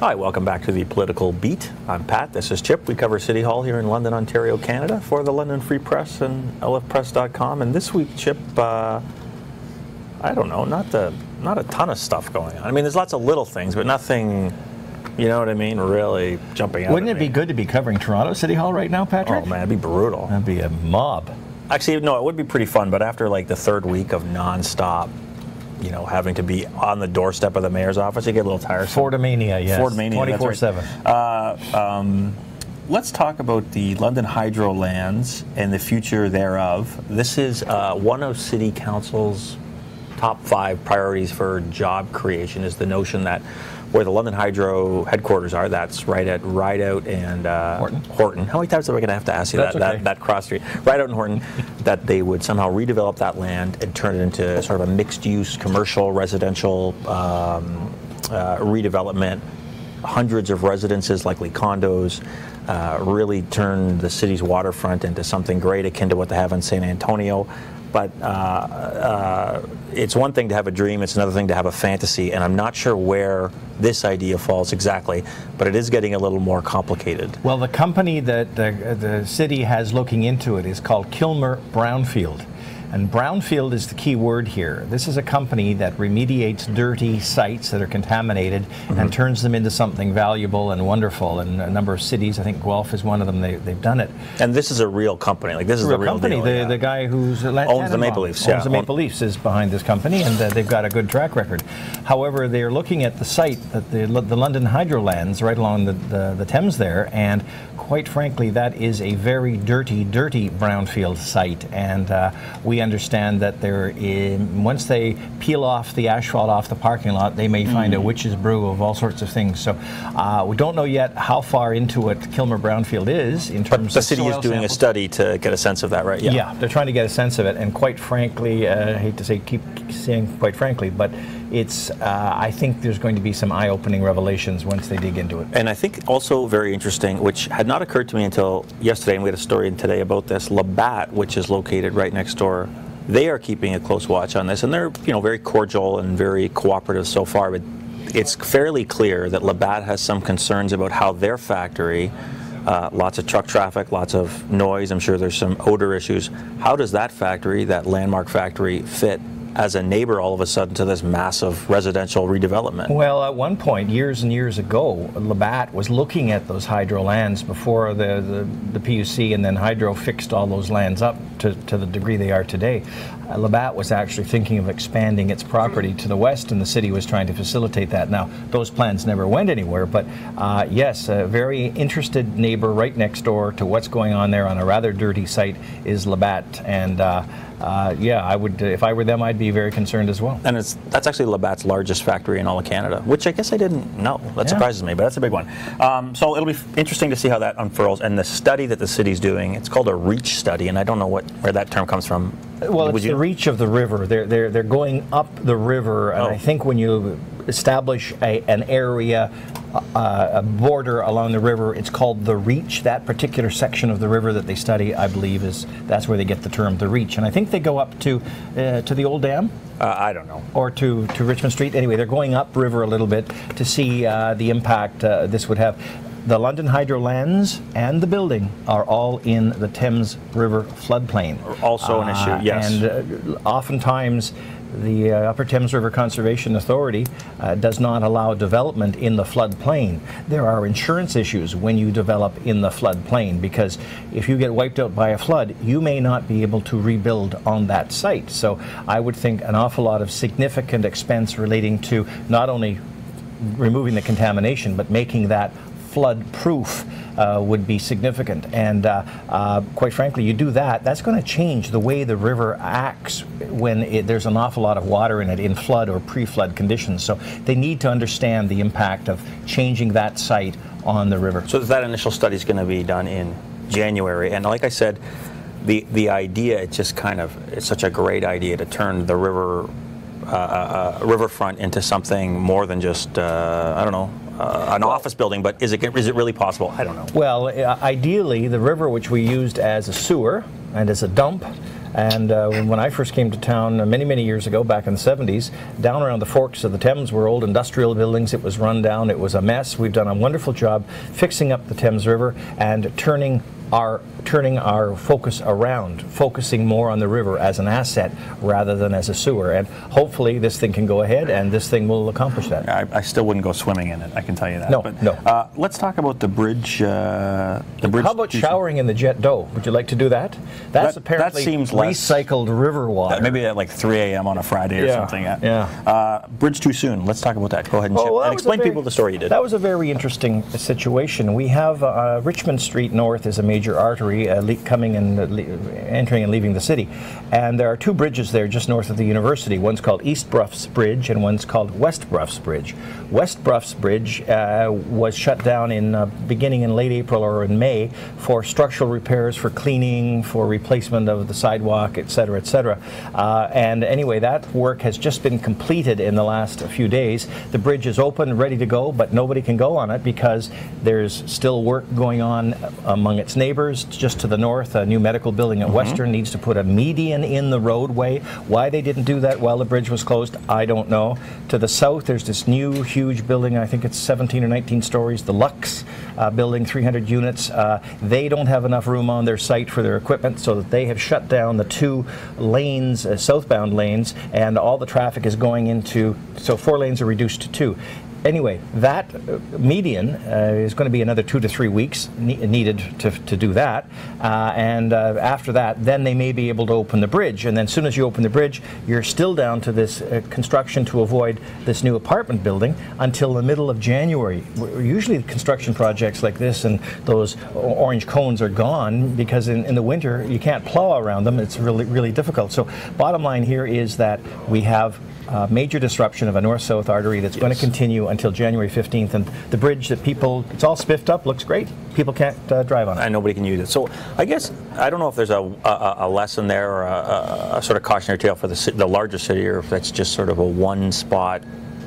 Hi, welcome back to the Political Beat. I'm Pat, this is Chip. We cover City Hall here in London, Ontario, Canada for the London Free Press and lfpress.com. And this week, Chip, I don't know, not a ton of stuff going on. I mean, there's lots of little things, but nothing, you know what I mean, really jumping out. Wouldn't it be good to be covering Toronto City Hall right now, Patrick? Oh man, it'd be brutal. That'd be a mob. Actually, no, it would be pretty fun, but after like the third week of nonstop, you know, having to be on the doorstep of the mayor's office, you get a little tiresome. Fordamania, yes. Fordamania, 24/7. Right. Let's talk about the London Hydro lands and the future thereof. This is one of City Council's top 5 priorities for job creation, is the notion that where the London Hydro headquarters are, that's right at Rideout and Horton. How many times are we going to have to ask you that cross street? Rideout and Horton, that they would somehow redevelop that land and turn it into sort of a mixed-use commercial, residential redevelopment, hundreds of residences, likely condos, really turn the city's waterfront into something great akin to what they have in San Antonio. But it's one thing to have a dream, it's another thing to have a fantasy, and I'm not sure where this idea falls exactly, but it is getting a little more complicated. Well, the company that the city has looking into it is called Kilmer Brownfield. And brownfield is the key word here. This is a company that remediates dirty sites that are contaminated and turns them into something valuable and wonderful. And a number of cities, I think Guelph is one of them, they've done it. And this is a real company. Like, this is the real company. Deal, The guy who's owns the Maple Leafs. Owns the Maple Leafs is behind this company, and they've got a good track record. However, they're looking at the site, that the London Hydro lands right along the Thames there, and quite frankly, that is a very dirty brownfield site. And we understand that once they peel off the asphalt off the parking lot, they may find a witch's brew of all sorts of things. So we don't know yet how far into it Kilmer Brownfield is in terms of the city is doing a study to get a sense of that, right? Yeah, they're trying to get a sense of it. And quite frankly, I hate to keep saying quite frankly, but it's, I think there's going to be some eye-opening revelations once they dig into it. And I think also very interesting, which had not occurred to me until yesterday, and we had a story in today about this, Labatt, which is located right next door, they are keeping a close watch on this, and they're, you know, very cordial and very cooperative so far, but it's fairly clear that Labatt has some concerns about how their factory, lots of truck traffic, lots of noise, I'm sure there's some odor issues. How does that factory, that landmark factory, fit as a neighbor all of a sudden to this massive residential redevelopment? Well, at one point, years and years ago, Labatt was looking at those hydro lands before the PUC and then Hydro fixed all those lands up to the degree they are today. Labatt was actually thinking of expanding its property to the west, and the city was trying to facilitate that. Now, those plans never went anywhere, but yes, a very interested neighbor right next door to what's going on there on a rather dirty site is Labatt, and yeah, I would, if I were them, I'd be very concerned as well. And that's actually Labatt's largest factory in all of Canada, which I guess I didn't know. That surprises me, but that's a big one. So it'll be interesting to see how that unfurls. And the study that the city's doing, it's called a REACH study, and I don't know where that term comes from. Well, it's the reach of the river. They're going up the river, and I think when you establish an area, a border along the river, it's called the reach. That particular section of the river that they study, I believe, that's where they get the term the reach. And I think they go up to the old dam. I don't know. Or to Richmond Street. Anyway, they're going up river a little bit to see the impact this would have. The London Hydro lands and the building are all in the Thames River floodplain. Also an issue, yes. And oftentimes the Upper Thames River Conservation Authority does not allow development in the floodplain. There are insurance issues when you develop in the floodplain, because if you get wiped out by a flood, you may not be able to rebuild on that site. So I would think an awful lot of significant expense relating to not only removing the contamination, but making that flood-proof would be significant. And quite frankly, you do that, that's going to change the way the river acts when there's an awful lot of water in it in flood or pre-flood conditions. So they need to understand the impact of changing that site on the river. So that initial study is going to be done in January. And like I said, the idea, it's just kind of, it's such a great idea to turn the river riverfront into something more than just, I don't know, an office building, but is it really possible? I don't know. Well, ideally, the river, which we used as a sewer and as a dump, And when I first came to town many, many years ago, back in the 70s, down around the forks of the Thames were old industrial buildings. It was run down. It was a mess. We've done a wonderful job fixing up the Thames River and turning our focus around, focusing more on the river as an asset rather than as a sewer. And hopefully this thing can go ahead and this thing will accomplish that. I still wouldn't go swimming in it, I can tell you that. No, but, no. Let's talk about the bridge. How about showering in the Jet D'eau? Would you like to do that? That's apparently that seems recycled river water. Maybe at like 3 a.m. on a Friday or something. Yeah. Bridge too soon. Let's talk about that. Go ahead and, and explain people the story you did. That was a very interesting situation. We have Richmond Street North is a major artery coming and entering and leaving the city. And there are two bridges there just north of the university. One's called East Bruffs Bridge and one's called West Bruffs Bridge. West Bruffs Bridge was shut down beginning in late April or in May for structural repairs, for cleaning, for replacement of the sidewalk, et cetera, et cetera. And anyway, that work has just been completed in the last few days. The bridge is open, ready to go, but nobody can go on it because there's still work going on among its neighbors. Just to the north, a new medical building at Western needs to put a median in the roadway. Why they didn't do that while the bridge was closed, I don't know. To the south, there's this new huge building, I think it's 17 or 19 stories, the Lux building, 300 units. They don't have enough room on their site for their equipment, so that they have shut down the two lanes, southbound lanes, and all the traffic is going into, so 4 lanes are reduced to 2. Anyway, that median is going to be another 2 to 3 weeks needed to do that. And after that, then they may be able to open the bridge. And then as soon as you open the bridge, you're still down to this construction to avoid this new apartment building until the middle of January. Usually construction projects like this and those orange cones are gone because in the winter you can't plow around them. It's really, really difficult. So bottom line here is that we have major disruption of a north-south artery that's going to continue until January 15th, and the bridge that people, it's all spiffed up, looks great. People can't drive on it. And nobody can use it. So I guess, I don't know if there's a lesson there or a sort of cautionary tale for the larger city, or if that's just sort of a one-spot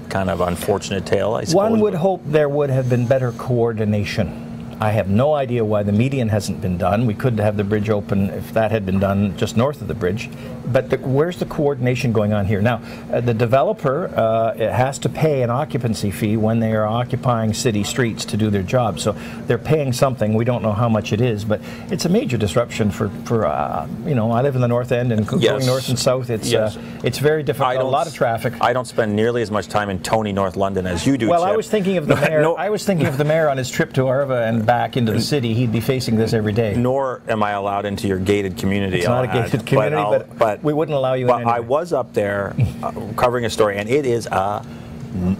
kind of unfortunate tale, I suppose. One would hope there would have been better coordination. I have no idea why the median hasn't been done. We could have the bridge open if that had been done just north of the bridge. But where's the coordination going on here? Now, the developer has to pay an occupancy fee when they are occupying city streets to do their job. So they're paying something. We don't know how much it is, but it's a major disruption for you know, I live in the north end, and going north and south, it's very difficult. A lot of traffic. I don't spend nearly as much time in Tony, North London as you do, Well, Chip. I was thinking of the mayor. I was thinking of the mayor on his trip to Arva and back into the city. He'd be facing this every day. Nor am I allowed into your gated community. It's not a gated community, but we wouldn't allow you in anyway. I was up there covering a story, and it is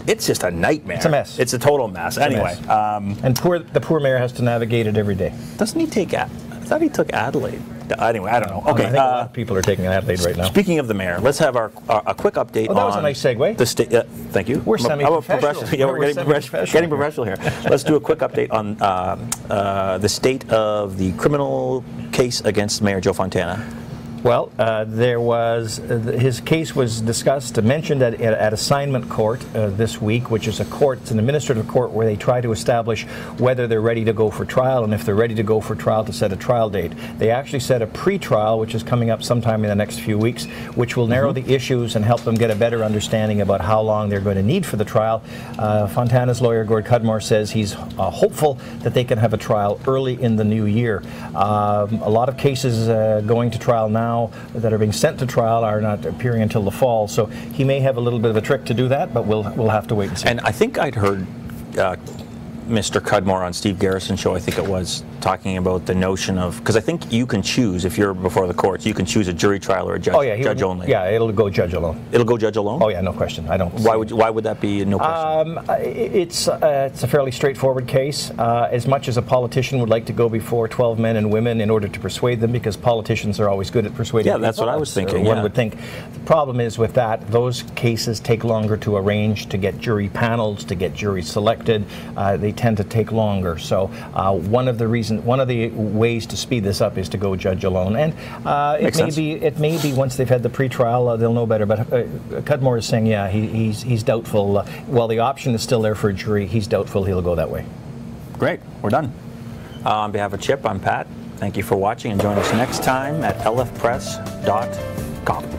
it's just a nightmare. It's a mess. It's a total mess. Anyway. And the poor mayor has to navigate it every day. Doesn't he take, I thought he took Adelaide. Anyway, I don't know. Okay. I think a lot of people are taking Adelaide right now. Speaking of the mayor, let's have a quick update on... that was a nice segue. The state. Thank you. We're semi-professional. Yeah, we're getting professional here. Let's do a quick update on the state of the criminal case against Mayor Joe Fontana. Well, there was his case was discussed, mentioned at assignment court this week, which is it's an administrative court where they try to establish whether they're ready to go for trial, and if they're ready to go for trial, to set a trial date. They actually set a pre-trial, which is coming up sometime in the next few weeks, which will narrow the issues and help them get a better understanding about how long they're going to need for the trial. Fontana's lawyer, Gord Cudmore, says he's hopeful that they can have a trial early in the new year. A lot of cases going to trial now that are being sent to trial are not appearing until the fall, so he may have a little bit of a trick to do that, but we'll have to wait and see. And I think I'd heard Mr. Cudmore on Steve Garrison's show, I think it was, talking about the notion of, because I think you can choose, if you're before the courts, you can choose a jury trial or a judge only. Yeah, it'll go judge alone. It'll go judge alone? Oh yeah, no question. I don't. Why would that be no question? It's a fairly straightforward case. As much as a politician would like to go before 12 men and women in order to persuade them, because politicians are always good at persuading people. Yeah, that's what I was thinking. One would think. The problem is with that, those cases take longer to arrange, to get jury panels, to get juries selected. They tend to take longer. So one of the ways to speed this up is to go judge alone. And it may be once they've had the pre-trial, they'll know better. But Cudmore is saying, yeah, he's doubtful. While the option is still there for a jury, he's doubtful he'll go that way. Great. We're done. On behalf of Chip, I'm Pat. Thank you for watching, and join us next time at lfpress.com.